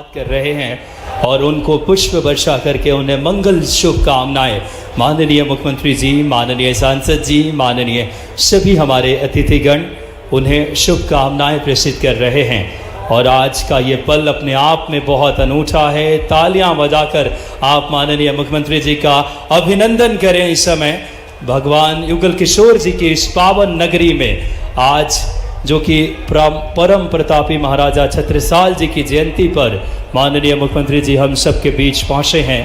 बात कर रहे हैं और उनको पुष्प वर्षा करके उन्हें मंगल शुभकामनाएं माननीय मुख्यमंत्री जी, माननीय सांसद जी, माननीय सभी हमारे अतिथिगण उन्हें शुभकामनाएं प्रेषित कर रहे हैं। और आज का ये पल अपने आप में बहुत अनूठा है। तालियां बजाकर आप माननीय मुख्यमंत्री जी का अभिनंदन करें। इस समय भगवान युगल किशोर जी की इस पावन नगरी में आज जो कि परम प्रतापी महाराजा छत्रसाल जी की जयंती पर माननीय मुख्यमंत्री जी हम सब के बीच पहुँचे हैं।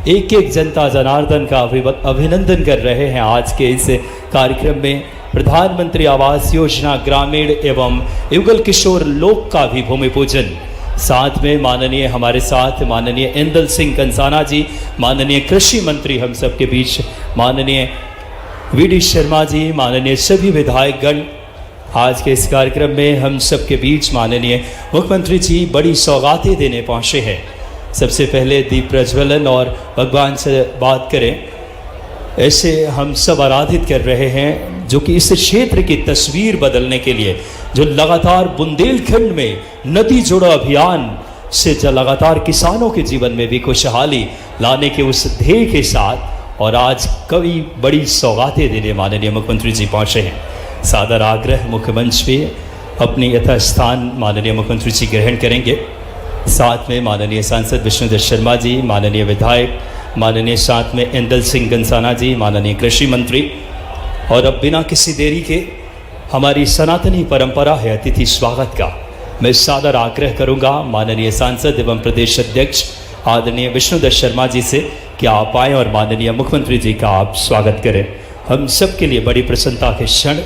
एक एक जनता जनार्दन का अभिनंदन कर रहे हैं। आज के इस कार्यक्रम में प्रधानमंत्री आवास योजना ग्रामीण एवं युगल किशोर लोक का भी भूमि पूजन, साथ में माननीय हमारे साथ माननीय इंदल सिंह कंसाना जी, माननीय कृषि मंत्री हम सब के बीच माननीय वीडी शर्मा जी, माननीय सभी विधायकगण आज के इस कार्यक्रम में हम सब के बीच माननीय मुख्यमंत्री जी बड़ी सौगातें देने पहुँचे हैं। सबसे पहले दीप प्रज्वलन और भगवान से बात करें, ऐसे हम सब आराधित कर रहे हैं जो कि इस क्षेत्र की तस्वीर बदलने के लिए जो लगातार बुंदेलखंड में नदी जोड़ो अभियान से जो लगातार किसानों के जीवन में भी खुशहाली लाने के उस ध्येय के साथ और आज कई बड़ी सौगातें देने माननीय मुख्यमंत्री जी पहुँचे हैं। सादर आग्रह मुख्यमंच पे अपनी यथास्थान माननीय मुख्यमंत्री जी ग्रहण करेंगे। साथ में माननीय सांसद विष्णुदत्त शर्मा जी, माननीय विधायक, माननीय साथ में इंदल सिंह कंसाना जी, माननीय कृषि मंत्री। और अब बिना किसी देरी के हमारी सनातनी परंपरा है अतिथि स्वागत का। मैं सादर आग्रह करूंगा माननीय सांसद एवं प्रदेश अध्यक्ष आदरणीय विष्णुदत्त शर्मा जी से कि आप आएँ और माननीय मुख्यमंत्री जी का आप स्वागत करें। हम सब के लिए बड़ी प्रसन्नता के क्षण,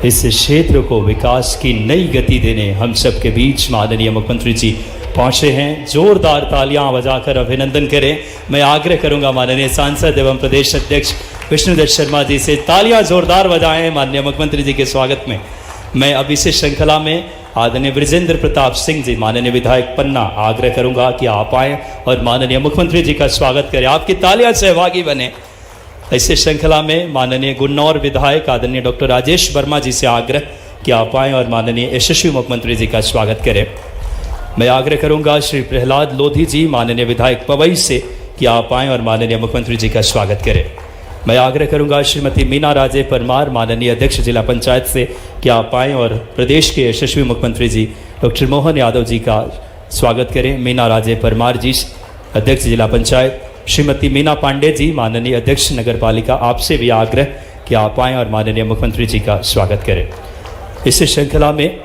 इस क्षेत्र को विकास की नई गति देने हम सब के बीच माननीय मुख्यमंत्री जी पहुँचे हैं। जोरदार तालियां बजाकर अभिनंदन करें। मैं आग्रह करूंगा माननीय सांसद एवं प्रदेश अध्यक्ष विष्णुदत्त शर्मा जी से तालियां जोरदार बजाएं माननीय मुख्यमंत्री जी के स्वागत में। मैं अब इस श्रृंखला में आदरणीय बृजेंद्र प्रताप सिंह जी, माननीय विधायक पन्ना, आग्रह करूंगा कि आप आएँ और माननीय मुख्यमंत्री जी का स्वागत करें। आपकी तालियां सहभागी बने। ऐसे श्रृंखला में माननीय गुन्नौर विधायक आदरणीय डॉक्टर राजेश वर्मा जी से आग्रह कि आप आएँ और माननीय यशस्वी मुख्यमंत्री जी का स्वागत करें। मैं आग्रह करूंगा श्री प्रहलाद लोधी जी, माननीय विधायक पवई से कि आप आएँ और माननीय मुख्यमंत्री जी का स्वागत करें। मैं आग्रह करूंगा श्रीमती मीना राजे परमार, माननीय अध्यक्ष जिला पंचायत से कि आप आएँ और प्रदेश के यशस्वी मुख्यमंत्री जी डॉक्टर मोहन यादव जी का स्वागत करें। मीना राजे परमार जी, अध्यक्ष जिला पंचायत। श्रीमती मीना पांडे जी, माननीय अध्यक्ष नगर पालिका, आपसे भी आग्रह कि आप आएँ और माननीय मुख्यमंत्री जी का स्वागत करें। इस श्रृंखला में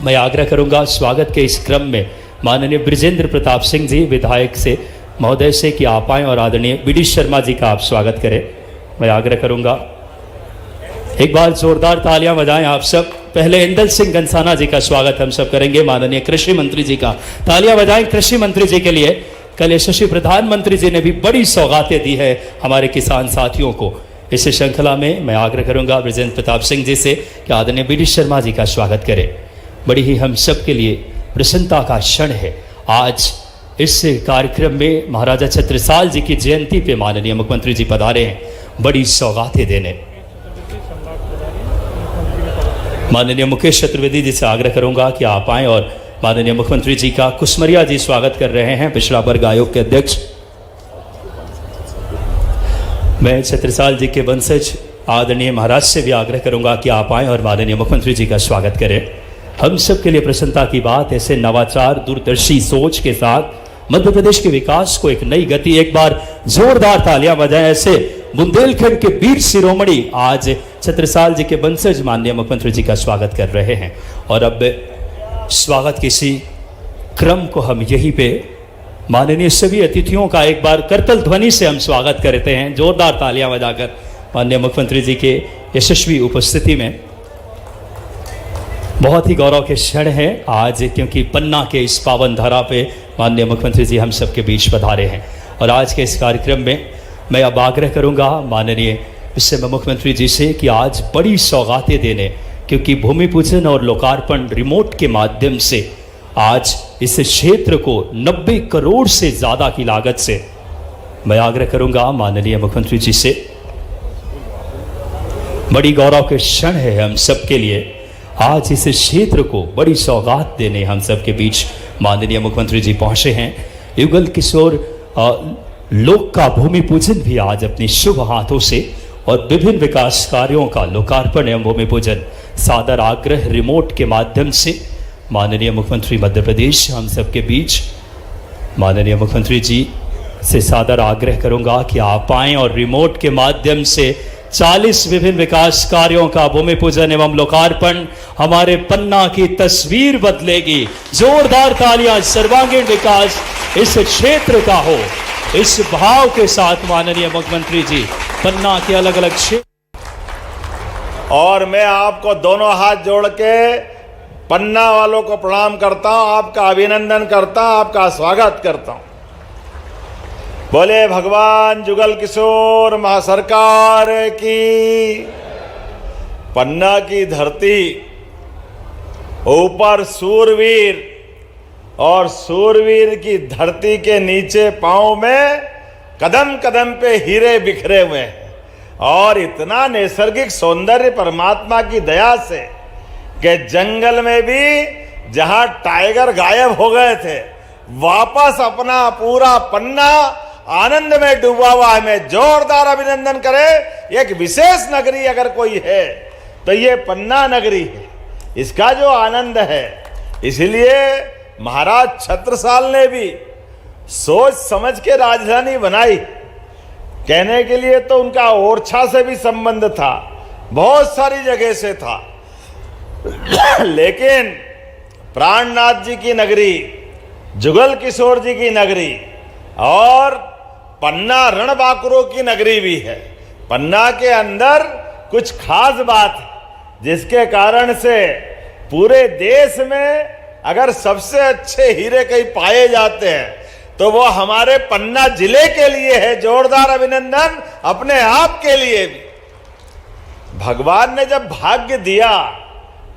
मैं आग्रह करूंगा स्वागत के इस क्रम में माननीय बृजेंद्र प्रताप सिंह जी विधायक से महोदय से कि आप आएँ और आदरणीय वीडी शर्मा जी का आप स्वागत करें। मैं आग्रह करूंगा एक बार जोरदार तालियां बजाएं आप सब। पहले इंदल सिंह कंसाना जी का स्वागत हम सब करेंगे, माननीय कृषि मंत्री जी का। तालियां बजाएं कृषि मंत्री जी के लिए। कल यशस्वी प्रधानमंत्री जी ने भी बड़ी सौगातें दी है हमारे किसान साथियों को। इस श्रृंखला में मैं आग्रह करूंगा बृजेंद्र प्रताप सिंह जी से कि आदरणीय वीडी शर्मा जी का स्वागत करें। बड़ी ही हम सब के लिए प्रसन्नता का क्षण है। आज इस कार्यक्रम में महाराजा छत्रसाल जी की जयंती पे माननीय मुख्यमंत्री जी पधारे हैं बड़ी सौगातें देने। माननीय मुकेश चतुर्वेदी जी से आग्रह करूंगा कि आप आएँ और माननीय मुख्यमंत्री जी का कुसमरिया जी स्वागत कर रहे हैं, पिछड़ा वर्ग आयोग के अध्यक्ष। मैं छत्रसाल जी के वंशज आदरणीय महाराज से भी आग्रह करूंगा कि आप आएँ और माननीय मुख्यमंत्री जी का स्वागत करें। हम सब के लिए प्रसन्नता की बात, ऐसे नवाचार दूरदर्शी सोच के साथ मध्य प्रदेश के विकास को एक नई गति। एक बार जोरदार तालियां बजाएं। ऐसे बुंदेलखंड के वीर शिरोमणि आज छत्रसाल जी के वंशज माननीय मुख्यमंत्री जी का स्वागत कर रहे हैं। और अब स्वागत के इसी क्रम को हम यहीं पे माननीय सभी अतिथियों का एक बार करतल ध्वनि से हम स्वागत करते हैं, जोरदार तालियां बजाकर माननीय मुख्यमंत्री जी के यशस्वी उपस्थिति में। बहुत ही गौरव के क्षण है आज, क्योंकि पन्ना के इस पावन धरा पे माननीय मुख्यमंत्री जी हम सबके बीच पधारे हैं। और आज के इस कार्यक्रम में मैं अब आग्रह करूंगा माननीय इस समय मुख्यमंत्री जी से कि आज बड़ी सौगातें देने, क्योंकि भूमि पूजन और लोकार्पण रिमोट के माध्यम से आज इस क्षेत्र को 90 करोड़ से ज़्यादा की लागत से मैं आग्रह करूंगा माननीय मुख्यमंत्री जी से। बड़ी गौरव के क्षण है हम सब के लिए आज इस क्षेत्र को बड़ी सौगात देने हम सब के बीच माननीय मुख्यमंत्री जी पहुंचे हैं। युगल किशोर लोक का भूमि पूजन भी आज अपने शुभ हाथों से और विभिन्न विकास कार्यों का लोकार्पण एवं भूमि पूजन सादर आग्रह रिमोट के माध्यम से माननीय मुख्यमंत्री मध्य प्रदेश हम सबके बीच। माननीय मुख्यमंत्री जी से सादर आग्रह करूंगा कि आप आएं और रिमोट के माध्यम से 40 विभिन्न विकास कार्यों का भूमि पूजन एवं लोकार्पण हमारे पन्ना की तस्वीर बदलेगी। जोरदार तालियां, सर्वांगीण विकास इस क्षेत्र का हो, इस भाव के साथ माननीय मुख्यमंत्री जी पन्ना के अलग अलग क्षेत्र। और मैं आपको दोनों हाथ जोड़ के पन्ना वालों को प्रणाम करता हूं, आपका अभिनंदन करता हूं, आपका स्वागत करता हूं। बोले भगवान जुगल किशोर महासरकार की। पन्ना की धरती ऊपर सूरवीर और सूरवीर की धरती के नीचे पांव में कदम कदम पे हीरे बिखरे हुए हैं और इतना नैसर्गिक सौंदर्य परमात्मा की दया से कि जंगल में भी जहां टाइगर गायब हो गए थे वापस अपना पूरा पन्ना आनंद में डूबा हुआ है। मैं जोरदार अभिनंदन करे। एक विशेष नगरी अगर कोई है तो ये पन्ना नगरी है, इसका जो आनंद है। इसलिए महाराज छत्रसाल ने भी सोच समझ के राजधानी बनाई। कहने के लिए तो उनका ओरछा से भी संबंध था, बहुत सारी जगह से था, लेकिन प्राणनाथ जी की नगरी, जुगल किशोर जी की नगरी और पन्ना रणबांकुरों की नगरी भी है। पन्ना के अंदर कुछ खास बात है जिसके कारण से पूरे देश में अगर सबसे अच्छे हीरे कहीं पाए जाते हैं तो वो हमारे पन्ना जिले के लिए है। जोरदार अभिनंदन अपने आप के लिए भी। भगवान ने जब भाग्य दिया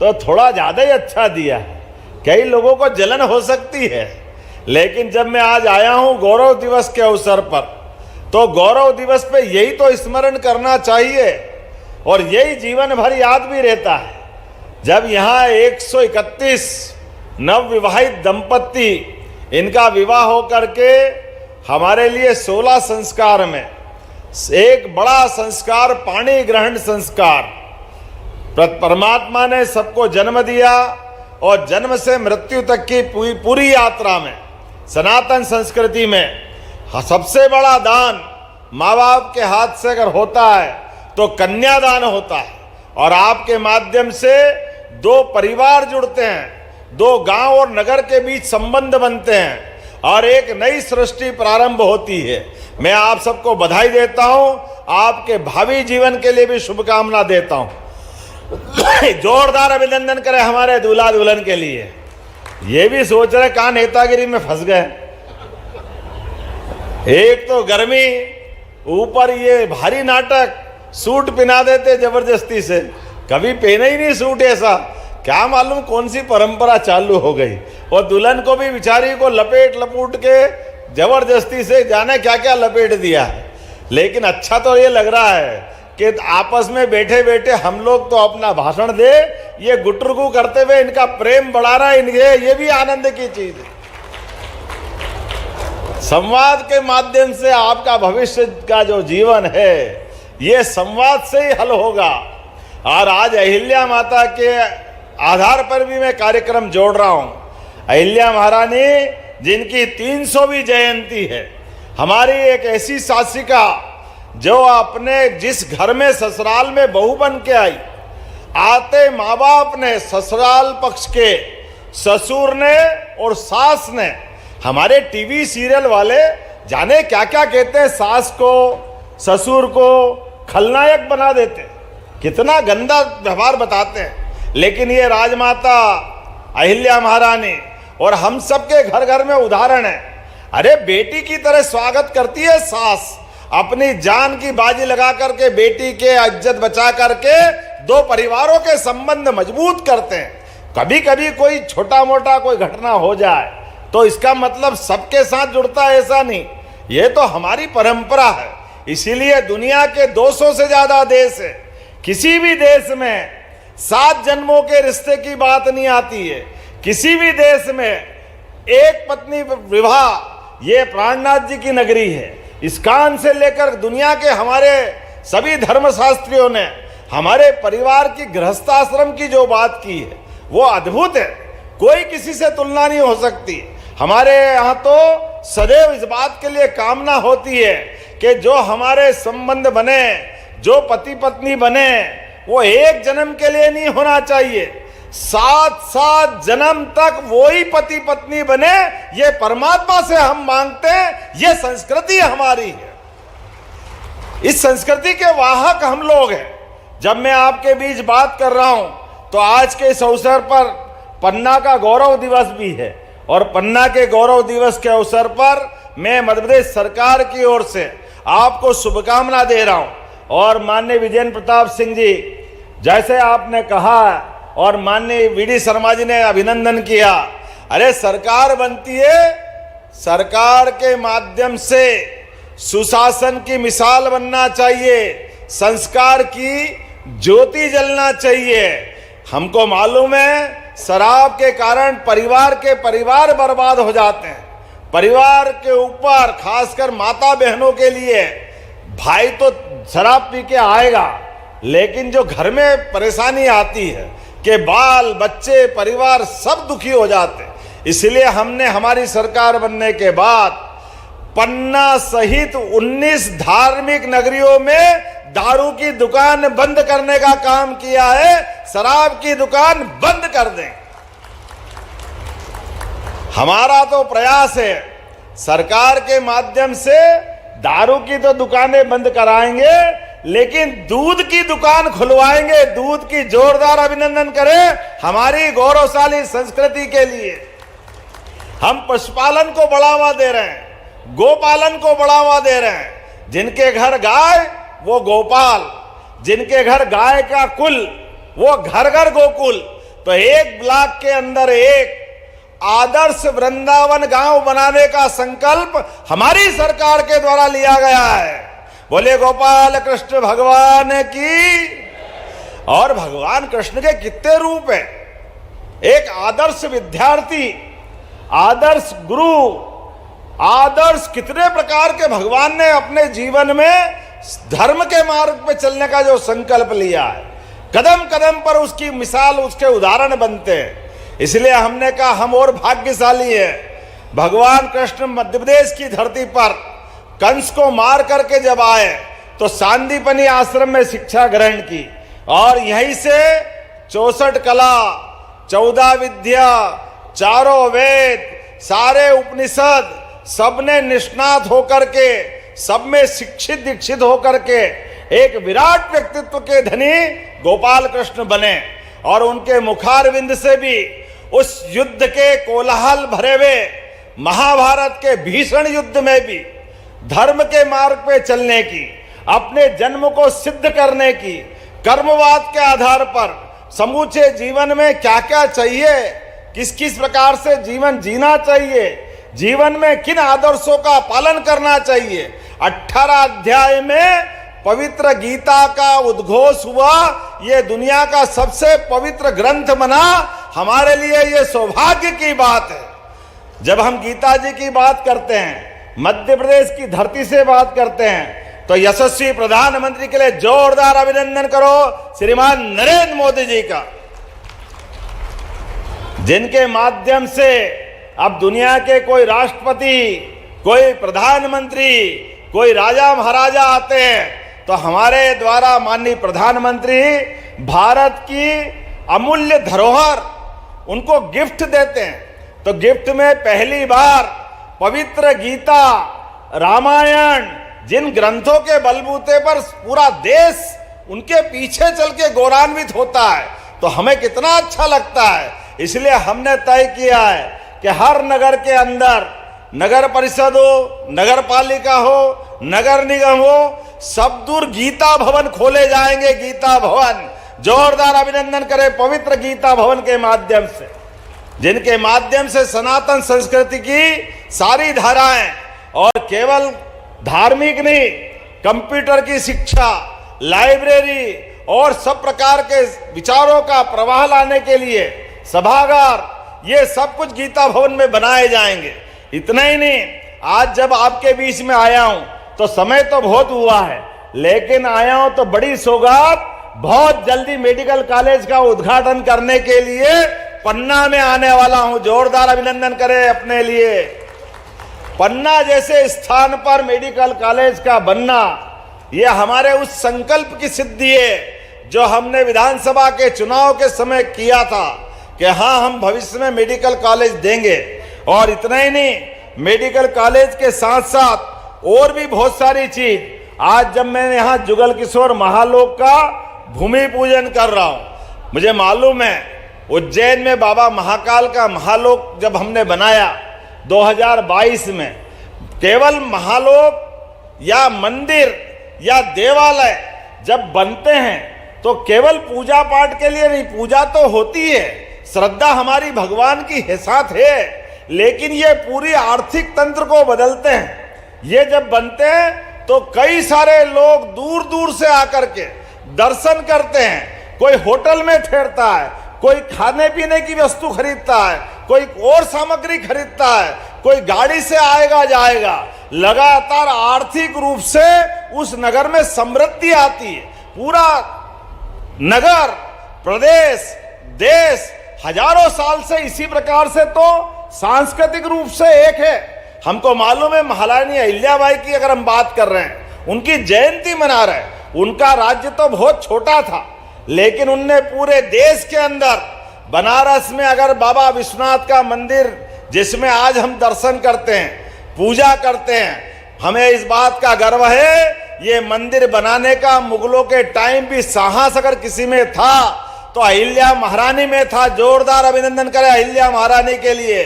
तो थोड़ा ज्यादा ही अच्छा दिया है। कई लोगों को जलन हो सकती है, लेकिन जब मैं आज आया हूं गौरव दिवस के अवसर पर, तो गौरव दिवस पे यही तो स्मरण करना चाहिए और यही जीवन भर याद भी रहता है। जब यहाँ 131 नवविवाहित दंपत्ति, इनका विवाह होकर के हमारे लिए 16 संस्कार में एक बड़ा संस्कार पाणी ग्रहण संस्कार, परमात्मा ने सबको जन्म दिया और जन्म से मृत्यु तक की पूरी यात्रा में सनातन संस्कृति में सबसे बड़ा दान माँ बाप के हाथ से अगर होता है तो कन्यादान होता है। और आपके माध्यम से दो परिवार जुड़ते हैं, दो गांव और नगर के बीच संबंध बनते हैं और एक नई सृष्टि प्रारंभ होती है। मैं आप सबको बधाई देता हूं, आपके भावी जीवन के लिए भी शुभकामना देता हूं। जोरदार अभिनंदन करें हमारे दूल्हा दुल्हन के लिए। ये भी सोच रहे कहां नेतागिरी में फंस गए। एक तो गर्मी, ऊपर ये भारी नाटक, सूट पहना देते जबरदस्ती से। कभी पहने ही नहीं सूट ऐसा, क्या मालूम कौन सी परंपरा चालू हो गई। और दुल्हन को भी बेचारी को लपेट लपूट के जबरदस्ती से जाने क्या क्या लपेट दिया है। लेकिन अच्छा तो ये लग रहा है कि आपस में बैठे बैठे हम लोग तो अपना भाषण दे, ये गुटरगू करते हुए इनका प्रेम बढ़ा रहा है इनके, ये भी आनंद की चीज है। संवाद के माध्यम से आपका भविष्य का जो जीवन है ये संवाद से ही हल होगा। और आज अहिल्या माता के आधार पर भी मैं कार्यक्रम जोड़ रहा हूं। अहिल्या महारानी जिनकी 300वीं जयंती है, हमारी एक ऐसी शासिका जो अपने जिस घर में ससुराल में बहू बन के आई, आते माँ बाप ने, ससुराल पक्ष के ससुर ने और सास ने, हमारे टीवी सीरियल वाले जाने क्या क्या कहते हैं, सास को ससुर को खलनायक बना देते, कितना गंदा व्यवहार बताते हैं। लेकिन ये राजमाता अहिल्या महारानी और हम सबके घर घर में उदाहरण है। अरे बेटी की तरह स्वागत करती है सास, अपनी जान की बाजी लगा करके बेटी के इज्जत बचा करके दो परिवारों के संबंध मजबूत करते हैं। कभी कभी कोई छोटा मोटा कोई घटना हो जाए तो इसका मतलब सबके साथ जुड़ता है, ऐसा नहीं। ये तो हमारी परंपरा है। इसीलिए दुनिया के 200 से ज्यादा देश है, किसी भी देश में 7 जन्मों के रिश्ते की बात नहीं आती है। किसी भी देश में एक पत्नी विवाह ये प्राणनाथ जी की नगरी है। इस्कॉन से लेकर दुनिया के हमारे सभी धर्मशास्त्रियों ने हमारे परिवार की गृहस्थाश्रम की जो बात की है वो अद्भुत है, कोई किसी से तुलना नहीं हो सकती। हमारे यहाँ तो सदैव इस बात के लिए कामना होती है कि जो हमारे संबंध बने, जो पति पत्नी बने, वो एक जन्म के लिए नहीं होना चाहिए, 7-7 जन्म तक वो ही पति पत्नी बने, ये परमात्मा से हम मांगते हैं। ये संस्कृति हमारी है, इस संस्कृति के वाहक हम लोग हैं। जब मैं आपके बीच बात कर रहा हूं तो आज के इस अवसर पर पन्ना का गौरव दिवस भी है, और पन्ना के गौरव दिवस के अवसर पर मैं मध्य प्रदेश सरकार की ओर से आपको शुभकामना दे रहा हूं। और माननीय विजेंद्र प्रताप सिंह जी, जैसे आपने कहा और माननीय वीडी शर्मा जी ने अभिनंदन किया, अरे सरकार बनती है, सरकार के माध्यम से सुशासन की मिसाल बनना चाहिए, संस्कार की ज्योति जलना चाहिए। हमको मालूम है शराब के कारण परिवार के परिवार बर्बाद हो जाते हैं। परिवार के ऊपर खासकर माता बहनों के लिए, भाई तो शराब पी के आएगा, लेकिन जो घर में परेशानी आती है कि बाल बच्चे परिवार सब दुखी हो जाते हैं। इसलिए हमने हमारी सरकार बनने के बाद पन्ना सहित 19 धार्मिक नगरियों में दारू की दुकान बंद करने का काम किया है। शराब की दुकान बंद कर दें, हमारा तो प्रयास है। सरकार के माध्यम से दारू की तो दुकानें बंद कराएंगे, लेकिन दूध की दुकान खुलवाएंगे। दूध की जोरदार अभिनंदन करें हमारी गौरवशाली संस्कृति के लिए। हम पशुपालन को बढ़ावा दे रहे हैं, गोपालन को बढ़ावा दे रहे हैं। जिनके घर गाय वो गोपाल, जिनके घर गाय का कुल वो घर घर गोकुल। तो एक ब्लॉक के अंदर एक आदर्श वृंदावन गांव बनाने का संकल्प हमारी सरकार के द्वारा लिया गया है। बोले गोपाल कृष्ण भगवान की। और भगवान कृष्ण के कितने रूप हैं, एक आदर्श विद्यार्थी, आदर्श गुरु, आदर्श कितने प्रकार के भगवान ने अपने जीवन में धर्म के मार्ग पे चलने का जो संकल्प लिया है, कदम कदम पर उसकी मिसाल, उसके उदाहरण बनते हैं। इसलिए हमने कहा हम और भाग्यशाली हैं। भगवान कृष्ण मध्य प्रदेश की धरती पर कंस को मार करके जब आए तो सांदीपनी आश्रम में शिक्षा ग्रहण की, और यहीं से 64 कला, 14 विद्या, चारों वेद, सारे उपनिषद सबने निष्णात होकर के, सब में शिक्षित दीक्षित होकर के एक विराट व्यक्तित्व के धनी गोपाल कृष्ण बने। और उनके मुखारविंद से भी उस युद्ध के कोलाहल भरे हुए महाभारत के भीषण युद्ध में भी धर्म के मार्ग पे चलने की, अपने जन्म को सिद्ध करने की, कर्मवाद के आधार पर समूचे जीवन में क्या क्या चाहिए, किस किस प्रकार से जीवन जीना चाहिए, जीवन में किन आदर्शों का पालन करना चाहिए। 18 अध्याय में पवित्र गीता का उद्घोष हुआ। ये दुनिया का सबसे पवित्र ग्रंथ बना। हमारे लिए ये सौभाग्य की बात है। जब हम गीता जी की बात करते हैं, मध्य प्रदेश की धरती से बात करते हैं, तो यशस्वी प्रधानमंत्री के लिए जोरदार अभिनंदन करो श्रीमान नरेंद्र मोदी जी का, जिनके माध्यम से अब दुनिया के कोई राष्ट्रपति, कोई प्रधानमंत्री, कोई राजा महाराजा आते हैं तो हमारे द्वारा माननीय प्रधानमंत्री भारत की अमूल्य धरोहर उनको गिफ्ट देते हैं। तो गिफ्ट में पहली बार पवित्र गीता, रामायण, जिन ग्रंथों के बलबूते पर पूरा देश उनके पीछे चल के गौरवान्वित होता है, तो हमें कितना अच्छा लगता है। इसलिए हमने तय किया है कि हर नगर के अंदर नगर परिषद हो, नगर पालिका हो, नगर निगम हो, सब दूर गीता भवन खोले जाएंगे। गीता भवन, जोरदार अभिनंदन करें पवित्र गीता भवन के माध्यम से, जिनके माध्यम से सनातन संस्कृति की सारी धाराएं, और केवल धार्मिक नहीं, कंप्यूटर की शिक्षा, लाइब्रेरी और सब प्रकार के विचारों का प्रवाह लाने के लिए सभागार, ये सब कुछ गीता भवन में बनाए जाएंगे। इतना ही नहीं, आज जब आपके बीच में आया हूं तो समय तो बहुत हुआ है, लेकिन आया हूं तो बड़ी सौगात, बहुत जल्दी मेडिकल कॉलेज का उद्घाटन करने के लिए पन्ना में आने वाला हूं। जोरदार अभिनंदन करें अपने लिए। पन्ना जैसे स्थान पर मेडिकल कॉलेज का बनना, यह हमारे उस संकल्प की सिद्धि है जो हमने विधानसभा के चुनाव के समय किया था कि हाँ, हम भविष्य में मेडिकल कॉलेज देंगे। और इतना ही नहीं, मेडिकल कॉलेज के साथ साथ और भी बहुत सारी चीज। आज जब मैं यहाँ जुगल किशोर महालोक का भूमि पूजन कर रहा हूँ, मुझे मालूम है उज्जैन में बाबा महाकाल का महालोक जब हमने बनाया 2022 में, केवल महालोक या मंदिर या देवालय जब बनते हैं तो केवल पूजा पाठ के लिए नहीं, पूजा तो होती है, श्रद्धा हमारी भगवान की साथ है, लेकिन ये पूरी आर्थिक तंत्र को बदलते हैं। ये जब बनते हैं तो कई सारे लोग दूर दूर से आकर के दर्शन करते हैं। कोई होटल में ठहरता है, कोई खाने पीने की वस्तु खरीदता है, कोई और सामग्री खरीदता है, कोई गाड़ी से आएगा जाएगा। लगातार आर्थिक रूप से उस नगर में समृद्धि आती है। पूरा नगर, प्रदेश, देश हजारों साल से इसी प्रकार से तो सांस्कृतिक रूप से एक है। हमको मालूम है महारानी अहिल्याबाई की अगर हम बात कर रहे हैं, उनकी जयंती मना रहे हैं। उनका राज्य तो बहुत छोटा था, लेकिन उनने पूरे देश के अंदर, बनारस में अगर बाबा विश्वनाथ का मंदिर जिसमें आज हम दर्शन करते हैं, पूजा करते हैं, हमें इस बात का गर्व है, ये मंदिर बनाने का मुगलों के टाइम भी साहस अगर किसी में था तो अहिल्या महारानी में था। जोरदार अभिनंदन करें अहिल्या महारानी के लिए।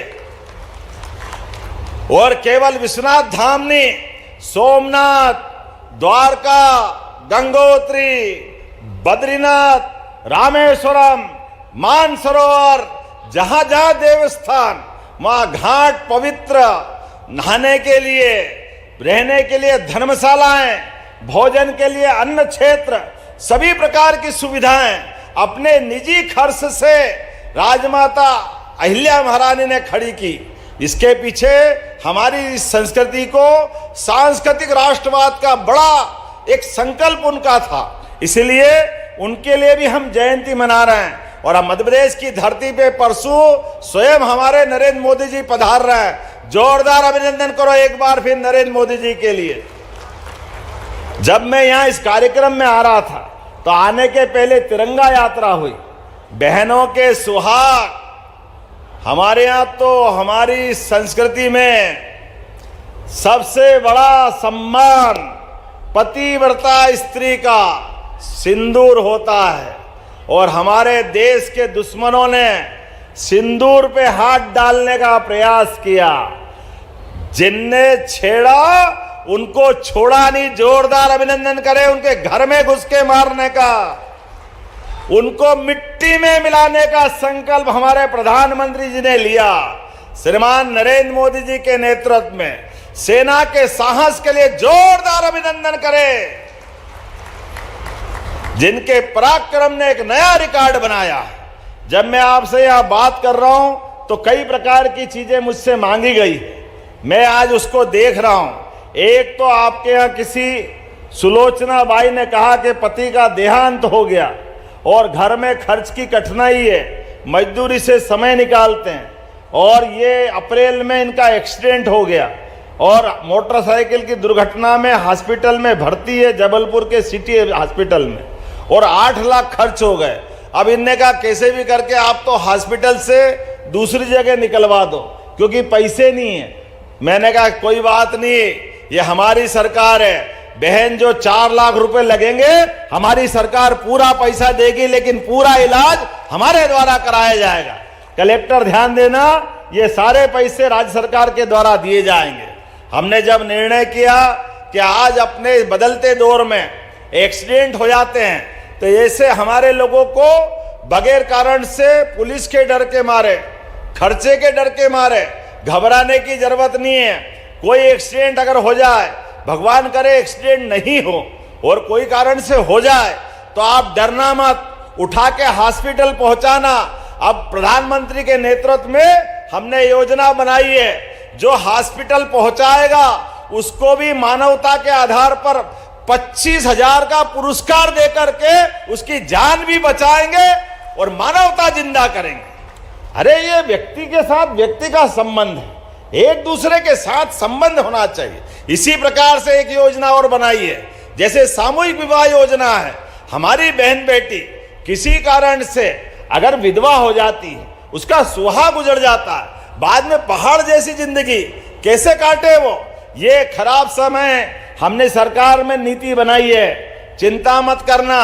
और केवल विश्वनाथ धाम नहीं, सोमनाथ, द्वारका, गंगोत्री, बद्रीनाथ, रामेश्वरम, मानसरोवर, जहां जहां देवस्थान, वहां घाट पवित्र, नहाने के लिए, रहने के लिए धर्मशालाएं, भोजन के लिए अन्न क्षेत्र, सभी प्रकार की सुविधाएं अपने निजी खर्च से राजमाता अहिल्या महारानी ने खड़ी की। इसके पीछे हमारी संस्कृति को, सांस्कृतिक राष्ट्रवाद का बड़ा एक संकल्प उनका था, इसलिए उनके लिए भी हम जयंती मना रहे हैं। और अब मध्य प्रदेश की धरती पे परसों स्वयं हमारे नरेंद्र मोदी जी पधार रहे हैं। जोरदार अभिनंदन करो एक बार फिर नरेंद्र मोदी जी के लिए। जब मैं यहाँ इस कार्यक्रम में आ रहा था तो आने के पहले तिरंगा यात्रा हुई, बहनों के सुहाग। हमारे यहाँ तो हमारी संस्कृति में सबसे बड़ा सम्मान पतिव्रता स्त्री का सिंदूर होता है, और हमारे देश के दुश्मनों ने सिंदूर पे हाथ डालने का प्रयास किया। जिनने छेड़ा उनको छोड़ा नहीं। जोरदार अभिनंदन करें उनके घर में घुस के मारने का, उनको मिट्टी में मिलाने का संकल्प हमारे प्रधानमंत्री जी ने लिया। श्रीमान नरेंद्र मोदी जी के नेतृत्व में सेना के साहस के लिए जोरदार अभिनंदन करें, जिनके पराक्रम ने एक नया रिकॉर्ड बनाया। जब मैं आपसे यहां बात कर रहा हूं तो कई प्रकार की चीजें मुझसे मांगी गई, मैं आज उसको देख रहा हूं। एक तो आपके यहाँ किसी सुलोचना बाई ने कहा कि पति का देहांत हो गया और घर में खर्च की कठिनाई है, मजदूरी से समय निकालते हैं, और ये अप्रैल में इनका एक्सीडेंट हो गया और मोटरसाइकिल की दुर्घटना में हॉस्पिटल में भर्ती है, जबलपुर के सिटी हॉस्पिटल में, और 8 लाख खर्च हो गए। अब इनने कहा कैसे भी करके आप तो हॉस्पिटल से दूसरी जगह निकलवा दो, क्योंकि पैसे नहीं है। मैंने कहा कोई बात नहीं, ये हमारी सरकार है, बहन जो 4 लाख रुपए लगेंगे हमारी सरकार पूरा पैसा देगी, लेकिन पूरा इलाज हमारे द्वारा कराया जाएगा। कलेक्टर ध्यान देना, ये सारे पैसे राज्य सरकार के द्वारा दिए जाएंगे। हमने जब निर्णय किया कि आज अपने बदलते दौर में एक्सीडेंट हो जाते हैं तो ऐसे हमारे लोगों को बगैर कारण से पुलिस के डर के मारे, खर्चे के डर के मारे घबराने की जरूरत नहीं है। कोई एक्सीडेंट अगर हो जाए, भगवान करे एक्सीडेंट नहीं हो, और कोई कारण से हो जाए तो आप डरना मत, उठा के हॉस्पिटल पहुंचाना। अब प्रधानमंत्री के नेतृत्व में हमने योजना बनाई है, जो हॉस्पिटल पहुंचाएगा उसको भी मानवता के आधार पर 25,000 का पुरस्कार देकर के उसकी जान भी बचाएंगे और मानवता जिंदा करेंगे। अरे ये व्यक्ति के साथ व्यक्ति का संबंध है, एक दूसरे के साथ संबंध होना चाहिए। इसी प्रकार से एक योजना और बनाई है, जैसे सामूहिक विवाह योजना है। हमारी बहन बेटी किसी कारण से अगर विधवा हो जाती है, उसका सुहाग गुजर जाता है, बाद में पहाड़ जैसी जिंदगी कैसे काटे वो। ये खराब समय हमने सरकार में नीति बनाई है, चिंता मत करना,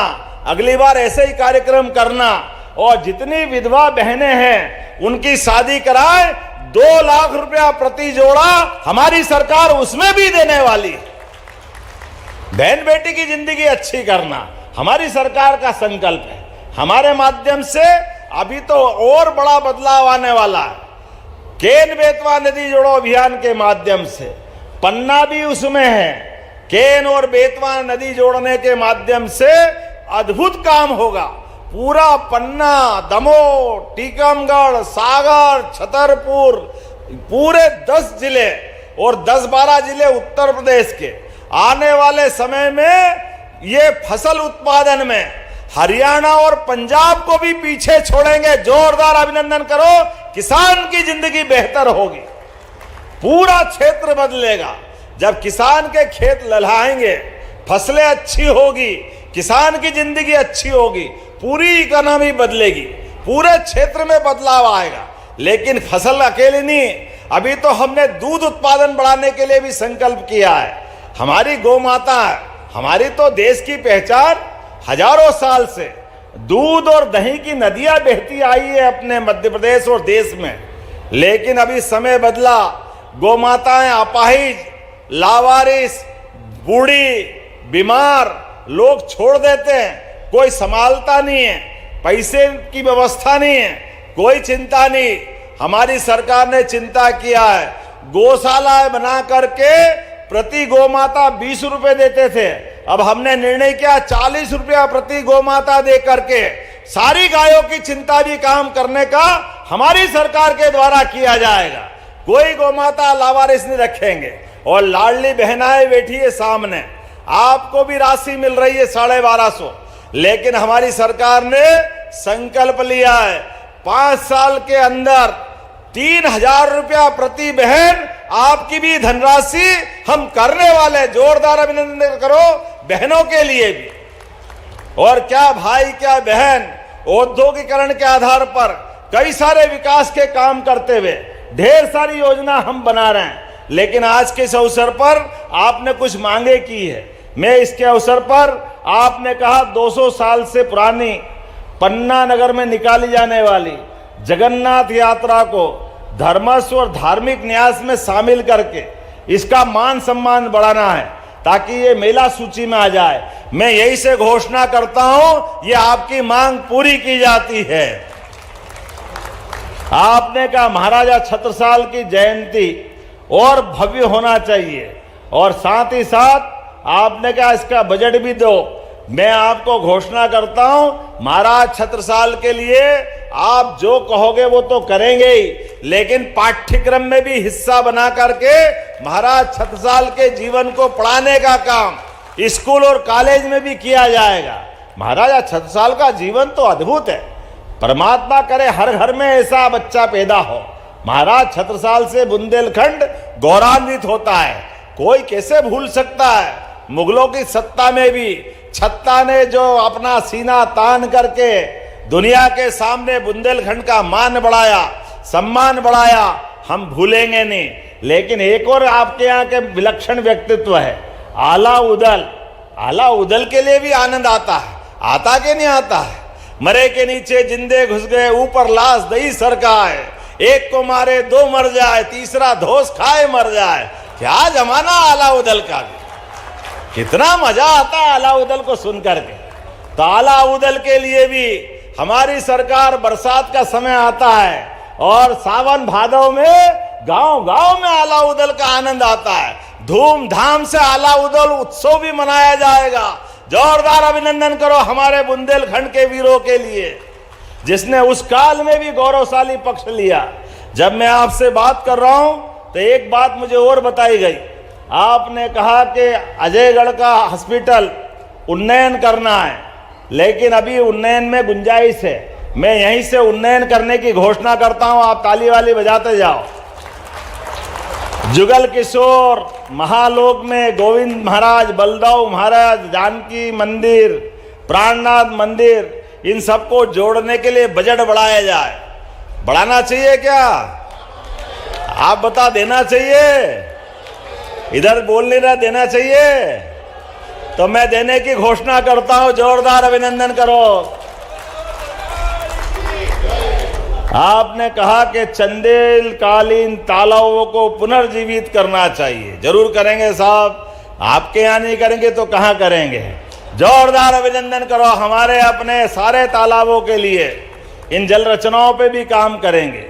अगली बार ऐसे ही कार्यक्रम करना, और जितनी विधवा बहनें हैं उनकी शादी कराए, 2 लाख रुपया प्रति जोड़ा हमारी सरकार उसमें भी देने वाली है। बहन बेटी की जिंदगी अच्छी करना हमारी सरकार का संकल्प है। हमारे माध्यम से अभी तो और बड़ा बदलाव आने वाला है। केन बेतवा नदी जोड़ो अभियान के माध्यम से पन्ना भी उसमें है। केन और बेतवा नदी जोड़ने के माध्यम से अद्भुत काम होगा। पूरा पन्ना, दमोह, टीकमगढ़, सागर, छतरपुर, पूरे 10 जिले और 10-12 जिले उत्तर प्रदेश के आने वाले समय में ये फसल उत्पादन में हरियाणा और पंजाब को भी पीछे छोड़ेंगे। जोरदार अभिनंदन करो, किसान की जिंदगी बेहतर होगी, पूरा क्षेत्र बदलेगा। जब किसान के खेत लहलाएंगे, फसलें अच्छी होगी, किसान की जिंदगी अच्छी होगी, पूरी इकोनॉमी बदलेगी, पूरे क्षेत्र में बदलाव आएगा। लेकिन फसल अकेले नहीं, अभी तो हमने दूध उत्पादन बढ़ाने के लिए भी संकल्प किया है। हमारी गौ माता है, हमारी तो देश की पहचान हजारों साल से दूध और दही की नदियां बहती आई है अपने मध्य प्रदेश और देश में। लेकिन अभी समय बदला, गौ माताएं अपाहिज, लावारिस, बूढ़ी, बीमार लोग छोड़ देते हैं, कोई संभालता नहीं है, पैसे की व्यवस्था नहीं है, कोई चिंता नहीं। हमारी सरकार ने चिंता किया है, गौशालाएं बना करके प्रति गौ माता 20 रुपए देते थे, अब हमने निर्णय किया 40 रुपया प्रति गौ माता दे करके सारी गायों की चिंता भी काम करने का हमारी सरकार के द्वारा किया जाएगा। कोई गौ माता लावारिस नहीं रखेंगे। और लाडली बहनाएं बैठी है सामने, आपको भी राशि मिल रही है 1250, लेकिन हमारी सरकार ने संकल्प लिया है 5 साल के अंदर 3,000 रुपया प्रति बहन आपकी भी धनराशि हम करने वाले। जोरदार अभिनंदन करो बहनों के लिए भी। और क्या भाई क्या बहन, औद्योगिकरण के आधार पर कई सारे विकास के काम करते हुए ढेर सारी योजना हम बना रहे हैं। लेकिन आज के इस अवसर पर आपने कुछ मांगे की है। मैं इसके अवसर पर आपने कहा 200 साल से पुरानी पन्ना नगर में निकाली जाने वाली जगन्नाथ यात्रा को धर्मस्व और धार्मिक न्यास में शामिल करके इसका मान सम्मान बढ़ाना है, ताकि ये मेला सूची में आ जाए। मैं यही से घोषणा करता हूं, ये आपकी मांग पूरी की जाती है। आपने कहा महाराजा छत्रसाल की जयंती और भव्य होना चाहिए, और साथ ही साथ आपने कहा इसका बजट भी दो। मैं आपको घोषणा करता हूं, महाराज छत्रसाल के लिए आप जो कहोगे वो तो करेंगे ही, लेकिन पाठ्यक्रम में भी हिस्सा बना करके महाराज छत्रसाल के जीवन को पढ़ाने का काम स्कूल और कॉलेज में भी किया जाएगा। महाराजा छत्रसाल का जीवन तो अद्भुत है। परमात्मा करे हर घर में ऐसा बच्चा पैदा हो। महाराज छत्रसाल से बुंदेलखंड गौरवान्वित होता है, कोई कैसे भूल सकता है। मुगलों की सत्ता में भी छत्ता ने जो अपना सीना तान करके दुनिया के सामने बुंदेलखंड का मान बढ़ाया, सम्मान बढ़ाया, हम भूलेंगे नहीं। लेकिन एक और आपके यहाँ के विलक्षण व्यक्तित्व है, आला उदल। आला उदल के लिए भी आनंद आता है, आता के नहीं आता है। मरे के नीचे जिंदे घुस गए, ऊपर लाश दही सरकाए, एक को मारे दो मर जाए, तीसरा धोस खाए मर जाए। क्या जमाना आला उदल का भी, कितना मजा आता है आला उदल को सुन करके। तो आला उदल के लिए भी हमारी सरकार, बरसात का समय आता है और सावन भादव में गांव गांव में आला उदल का आनंद आता है। धूमधाम से आला उदल उत्सव भी मनाया जाएगा। जोरदार अभिनंदन करो हमारे बुंदेलखंड के वीरों के लिए। जिसने उस काल में भी गौरवशाली पक्ष लिया। जब मैं आपसे बात कर रहा हूं तो एक बात मुझे और बताई गई। आपने कहा कि अजयगढ़ का हॉस्पिटल उन्नयन करना है, लेकिन अभी उन्नयन में गुंजाइश है। मैं यहीं से उन्नयन करने की घोषणा करता हूं, आप ताली वाली बजाते जाओ। जुगल किशोर, महालोक में गोविंद महाराज, बलदाऊ महाराज, जानकी मंदिर, प्राणनाथ मंदिर, इन सबको जोड़ने के लिए बजट बढ़ाया जाए। बढ़ाना चाहिए क्या? आप बता, देना चाहिए? इधर बोल नहीं रहा, देना चाहिए? तो मैं देने की घोषणा करता हूं, जोरदार अभिनंदन करो। आपने कहा कि चंदेल कालीन तालाबों को पुनर्जीवित करना चाहिए। जरूर करेंगे साहब, आपके यहाँ नहीं करेंगे तो कहाँ करेंगे? जोरदार अभिनंदन करो। हमारे अपने सारे तालाबों के लिए इन जल रचनाओं पे भी काम करेंगे।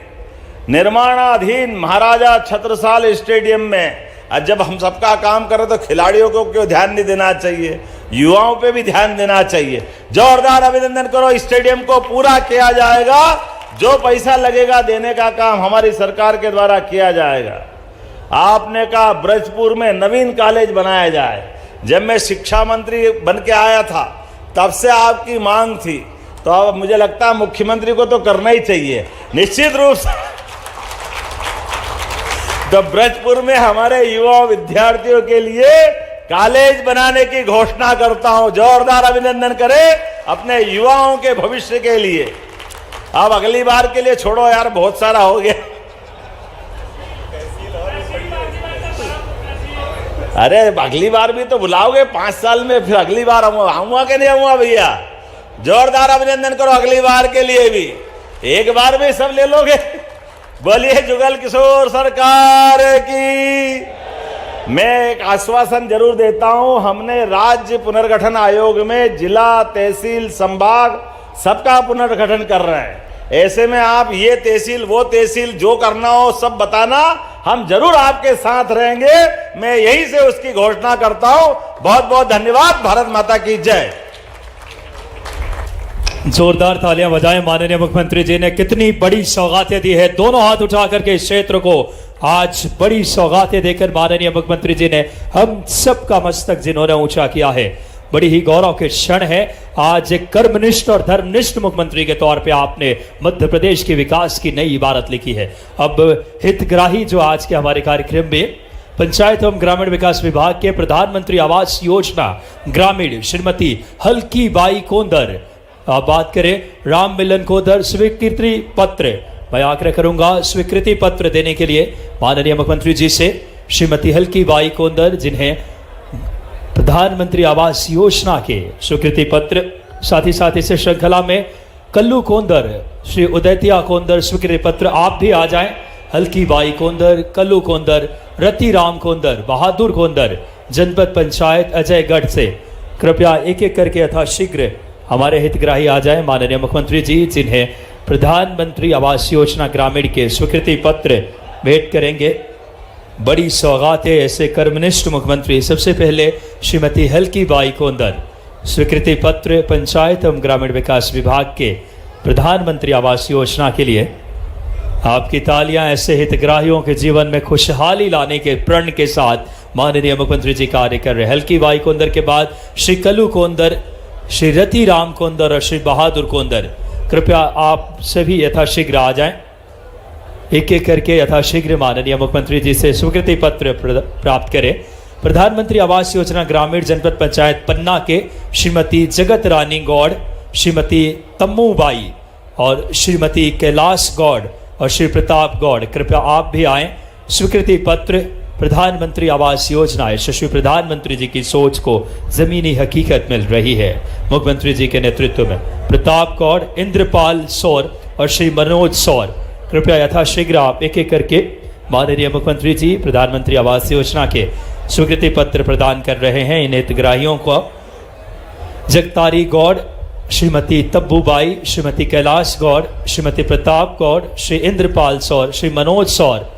निर्माणाधीन महाराजा छत्रसाल स्टेडियम में जब हम सबका काम करें तो खिलाड़ियों को क्यों ध्यान नहीं देना चाहिए? युवाओं पे भी ध्यान देना चाहिए। जोरदार अभिनंदन करो। स्टेडियम को पूरा किया जाएगा, जो पैसा लगेगा देने का काम हमारी सरकार के द्वारा किया जाएगा। आपने कहा ब्रजपुर में नवीन कॉलेज बनाया जाए। जब मैं शिक्षा मंत्री बन के आया था तब से आपकी मांग थी, तो अब मुझे लगता है मुख्यमंत्री को तो करना ही चाहिए निश्चित रूप से। तो ब्रजपुर में हमारे युवा विद्यार्थियों के लिए कॉलेज बनाने की घोषणा करता हूं। जोरदार अभिनंदन करें अपने युवाओं के भविष्य के लिए। अब अगली बार के लिए छोड़ो यार, बहुत सारा हो गया। अरे अगली बार भी तो बुलाओगे 5 साल में, फिर अगली बार आऊंगा कि नहीं आऊंगा भैया? जोरदार अभिनंदन करो अगली बार के लिए भी। एक बार में सब ले लोगे? बोलिए जुगल किशोर सरकार की। मैं एक आश्वासन जरूर देता हूं, हमने राज्य पुनर्गठन आयोग में जिला, तहसील, संभाग सबका पुनर्गठन कर रहे हैं। ऐसे में आप ये तहसील वो तहसील जो करना हो सब बताना, हम जरूर आपके साथ रहेंगे। मैं यहीं से उसकी घोषणा करता हूं। बहुत बहुत धन्यवाद। भारत माता की जय। जोरदार तालियां बजाएं। माननीय मुख्यमंत्री जी ने कितनी बड़ी सौगातें दी है। दोनों हाथ उठा करके इस क्षेत्र को आज बड़ी सौगातें देकर माननीय मुख्यमंत्री जी ने हम सबका मस्तक जिन्होंने ऊंचा किया है, बड़ी ही गौरव के क्षण है। आज एक कर्मनिष्ठ और धर्मनिष्ठ मुख्यमंत्री के तौर पे आपने मध्य प्रदेश के विकास की नई इबारत लिखी है। अब हितग्राही जो आज के हमारे कार्यक्रम में पंचायत एवं ग्रामीण विकास विभाग के प्रधानमंत्री आवास योजना ग्रामीण श्रीमती हल्की बाई कोंदर, आप बात करें राम मिलन कोंदर, स्वीकृति पत्र, मैं आग्रह करूंगा स्वीकृति पत्र देने के लिए माननीय मुख्यमंत्री जी से श्रीमती हल्की बाई कोंदर, जिन्हें प्रधानमंत्री आवास योजना के स्वीकृति पत्र, साथ ही साथ इस श्रृंखला में कल्लू कोंदर, श्री उदयतिया कोंदर स्वीकृति पत्र, आप भी आ जाएं। हल्की बाई कोंदर, कल्लू कोंदर, रति राम कोंदर, बहादुर कोंदर, जनपद पंचायत अजयगढ़ से कृपया एक एक करके यथाशीघ्र हमारे हितग्राही आ जाएं। माननीय मुख्यमंत्री जी जिन्हें प्रधानमंत्री आवास योजना ग्रामीण के स्वीकृति पत्र भेंट करेंगे। बड़ी सौगात है ऐसे कर्मनिष्ठ मुख्यमंत्री। सबसे पहले श्रीमती हल्की बाई कोंदर, स्वीकृति पत्र पंचायत एवं ग्रामीण विकास विभाग के प्रधानमंत्री आवास योजना के लिए। आपकी तालियां ऐसे हितग्राहियों के जीवन में खुशहाली लाने के प्रण के साथ माननीय मुख्यमंत्री जी कार्य कर रहे हैं। हल्की बाई कोंदर के बाद श्री कल्लू कोंदर, श्री रति राम कोंदर और श्री बहादुर कोंदर, कृपया आप सभी यथाशीघ्र आ जाएं। एक एक करके यथाशीघ्र माननीय मुख्यमंत्री जी से स्वीकृति पत्र प्राप्त करें। प्रधानमंत्री आवास योजना ग्रामीण जनपद पंचायत पन्ना के श्रीमती जगत रानी गौड़, श्रीमती तम्मू बाई और श्रीमती कैलाश गौड़ और श्री प्रताप गौड़, कृपया आप भी आएं। स्वीकृति पत्र प्रधानमंत्री आवास योजना, यशस्वी प्रधानमंत्री जी की सोच को जमीनी हकीकत मिल रही है। मुख्यमंत्री जी के नेतृत्व में प्रताप गौड़, इंद्रपाल सौर और श्री मनोज सौर, कृपया यथाशीघ्र आप एक एक करके माननीय मुख्यमंत्री जी प्रधानमंत्री आवास योजना के स्वीकृति पत्र प्रदान कर रहे हैं। इन हितग्राहियों को जगतारी गौड़, श्रीमती तब्बूबाई, श्रीमती कैलाश गौड़, श्रीमती प्रताप गौड़, श्री इंद्रपाल सौर, श्री मनोज सौर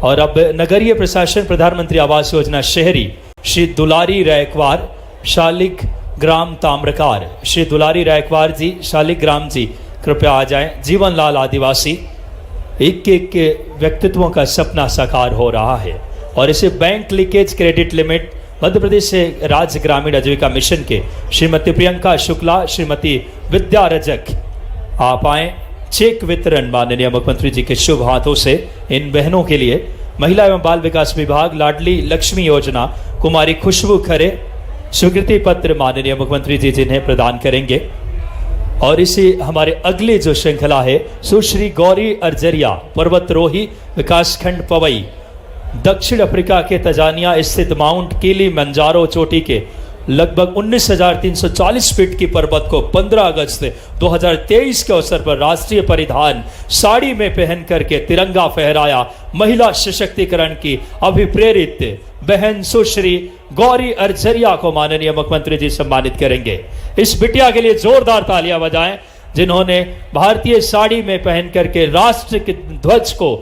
और अब नगरीय प्रशासन प्रधानमंत्री आवास योजना शहरी श्री दुलारी रैकवार, शालिक ग्राम ताम्रकार, श्री दुलारी रैकवार जी, शालिक ग्राम जी, कृपया आ जाएं। जीवनलाल आदिवासी, एक एक के व्यक्तित्वों का सपना साकार हो रहा है और इसे bank leakage credit limit Madhya Pradesh से राज्य ग्रामीण आजीविका मिशन के श्रीमती प्रियंका शुक्ला, श्रीमती विद्या रजक आप आए। चेक वितरण माननीय मुख्यमंत्री जी के शुभ हाथों से इन बहनों के लिए महिला एवं बाल विकास विभाग लाडली लक्ष्मी योजना कुमारी खुशबू खरे स्वीकृति पत्र माननीय मुख्यमंत्री जी जिन्हें प्रदान करेंगे। और इसी हमारे अगले जो श्रृंखला है सुश्री गौरी अर्जरिया, पर्वतरोही, विकासखंड पवई, दक्षिण अफ्रीका के तजानिया स्थित माउंट किलिमंजारो चोटी के लगभग 19,340 फीट की पर्वत को 15 अगस्त 2023 के अवसर पर राष्ट्रीय परिधान साड़ी में पहन करके तिरंगा फहराया महिला सशक्तिकरण की अभिप्रेरित बहन सुश्री गौरी अर्जरिया को माननीय मुख्यमंत्री जी सम्मानित करेंगे। इस बिटिया के लिए जोरदार तालियां बजाएं जिन्होंने भारतीय साड़ी में पहन करके राष्ट्र के ध्वज को